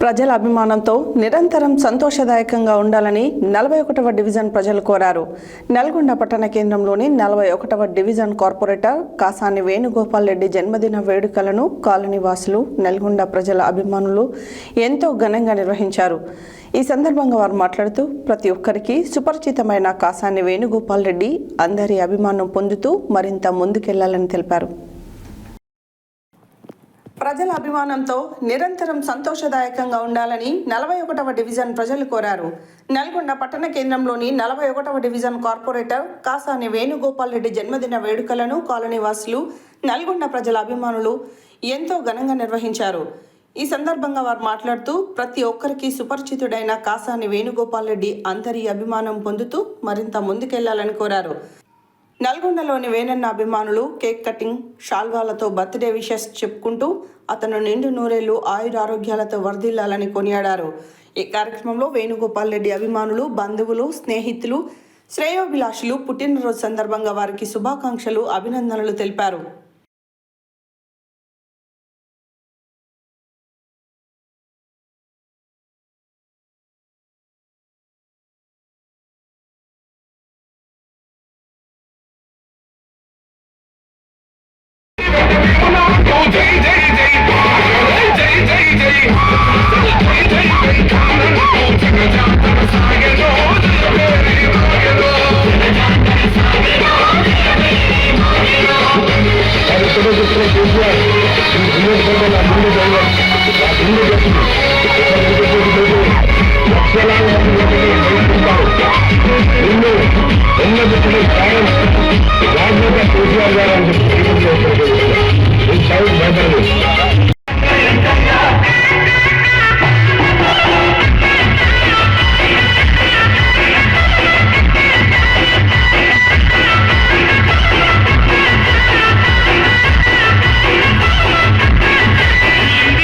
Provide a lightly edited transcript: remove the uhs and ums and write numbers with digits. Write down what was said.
ప్రజల అభిమానంతో నిరంతరం సంతోషదాయకంగా ఉండాలని 41వ డివిజన్ ప్రజలు కోరారు. నల్గొండ పట్టణ కేంద్రంలోని 41వ డివిజన్ కార్పొరేటర్ కాసాని వేణుగోపాల్ రెడ్డి జన్మదిన వేడుకలను కాలనీ వాసులు, నల్గొండ ప్రజల అభిమానులు ఎంతో ఘనంగా నిర్వహించారు. ఈ సందర్భంగా వారు మాట్లాడుతూ ప్రతి ఒక్కరికి సుపరిచితమైన కాసాని వేణుగోపాల్ రెడ్డి అందరి అభిమానం పొందుతూ మరింత ముందుకెళ్లాలని తెలిపారు. ప్రజల అభిమానంతో నిరంతరం సంతోషదాయకంగా ఉండాలని 41వ డివిజన్ ప్రజలు కోరారు. నల్గొండ పట్టణ కేంద్రంలోని 41వ డివిజన్ కార్పొరేటర్ కాసాని వేణుగోపాల్ రెడ్డి జన్మదిన వేడుకలను కాలనీ వాసులు, నల్గొండ ప్రజల అభిమానులు ఎంతో ఘనంగా నిర్వహించారు. ఈ సందర్భంగా వారు మాట్లాడుతూ ప్రతి ఒక్కరికి సుపరిచితుడైన కాసాని వేణుగోపాల్ రెడ్డి అందరి అభిమానం పొందుతూ మరింత ముందుకెళ్లాలని కోరారు. నల్గొండలోని వేణన్న అభిమానులు కేక్ కటింగ్, షాల్వాలతో బర్త్డే విషెస్ చెప్పుకుంటూ అతను నిండు నూరేళ్లు ఆయురారోగ్యాలతో వర్ధిల్లాలని కొనియాడారు. ఈ కార్యక్రమంలో వేణుగోపాల్ రెడ్డి అభిమానులు, బంధువులు, స్నేహితులు, శ్రేయోభిలాషులు పుట్టినరోజు సందర్భంగా వారికి శుభాకాంక్షలు, అభినందనలు తెలిపారు. రాజకీయ కేసీఆర్ గారు అని చెప్పి